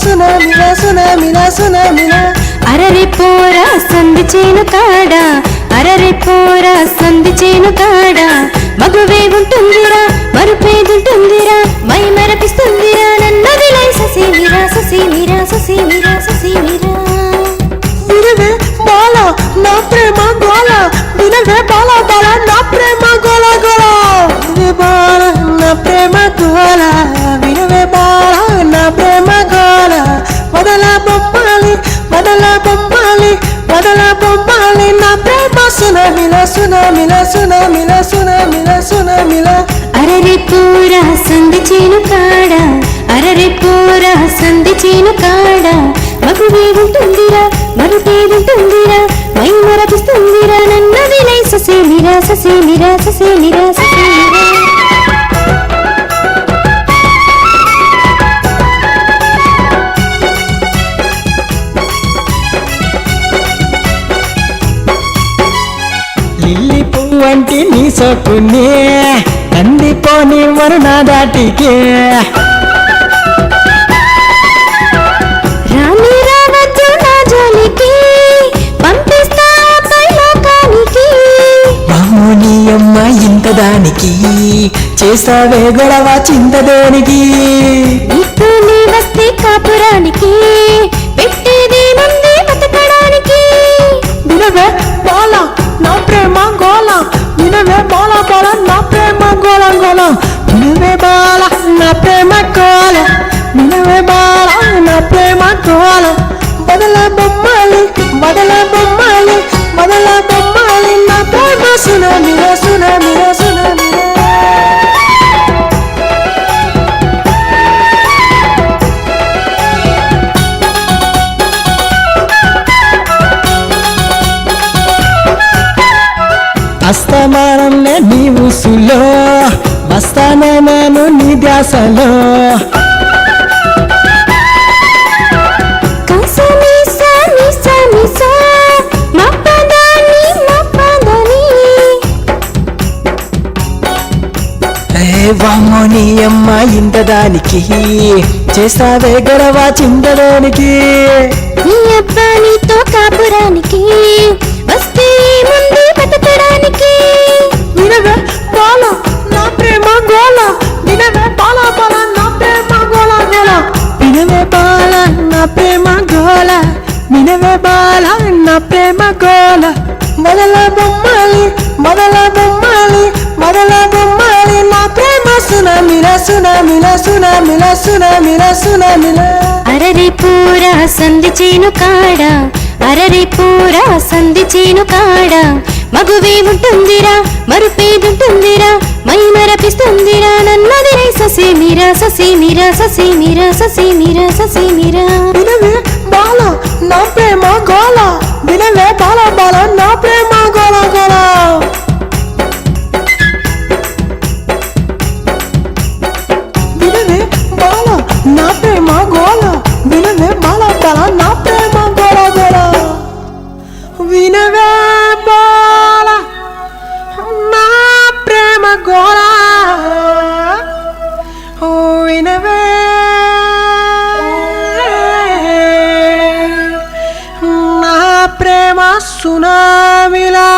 సునామిలా సునామిలా సునామిలా. అరరి పోరా సంధి చేను కాడ, అరరి పోరా సంధి చేను కాడ, మగువే ఉంటుందిరా మరుపేదుంటుందిరా, మై మరపిస్తుందిరా నన్నది లై ససీమిరా ససీమిరా ససీమిరా ససీమిరా. వినవే బాల నా ప్రేమ గోల, వినవే బాల బాల నా ప్రేమ గోల గోల. వినవే బాల నా ప్రేమ గోల, వినవే బాల నా ప్రేమ గోల. వదల బొమ్మాలి వదల బొమ్మాలి వదల బొమ్మాలి నా ప్రేమ సునామిలా సునామిలా సునామిలా సునామిలా సునామిలా. అరరి పూరా సంధి చేను కాడ, అరరి పూరా సంధి చేను కాడ, మగువే ఉంటుందిరా మరుపేదుంటుందిరా, మై మరపిస్తుందిరా నన్నది లై ససీమిరా ససీమిరా ససీమిరా ససీమిరా. లిల్లీ పువ్వంటి నీ సొక్కునే కందిపోని వరుణ దాటికే. రాని రావద్దు నా జోలికి, పంపిస్తా పైలోకానికి. మామూని అమ్మ ఇంత దానికి, చేసావే గొడవ చింతదేనికి. నీతో నీ వస్తే కాపురానికి, పెట్టేది ముందే బతకడానికి. వినవే బాల నా ప్రేమ గోల, వినవే బాల బాల నా ప్రేమ గోల గోల. వినవే బాల నా ప్రేమ గోల, వినవే బాల నా ప్రేమ గోల. బదల బొమ్మాలి బదల బొమ్మాలి బదల బొమ్మాలి నా ప్రేమ సునామిలా సునామిలా సునామిలా. అస్తమానంలో నీ ఊసులో, వస్తానే నేను నీ ధ్యాసలో. కసమిసా నిసా నిసా, మపదని మపదని. వామోని అమ్మ ఇంత దానికి, చేస్తావే గొడవ చింతదానికి. నీ అబ్బా నీతో కాపురానికి, వస్తే ముందే బతకడానికి. వినవే బాల నా ప్రేమ గోల, వినవే బాల బాల నా ప్రేమ గోల గోల. వినవే బాల నా ప్రేమ గోల, వినవే బాల నా ప్రేమ గోల. మొదల బొమ్మాలి మొదల బొమ్మాలి మొదల బొమ్మాలి నా ప్రేమ సునామిలా సునామిలా సునామిలా సునామిలా సునామిలా. అరరి పూరా సంధి చేను కాడ, అరరి పూరా సంధి చేను కాడ, మగువే ఉంటుందిరా మరుపేదుంటుందిరా, మై మరపిస్తుందిరా నన్నది లై ససీమిరా ససీమిరా ససీమిరా ససీమిరా ససీమిరా. వినవే బాల నా ప్రేమ గోల, వినవే బాల బాల నా ప్రేమ గోల గోల. వినవే బాల నా ప్రేమ గోల, వినవే బాల బాల నా ప్రేమ గోల గోల. వినవే బాల నా ప్రేమ గోల, వినవే నా ప్రేమ సునామిలా.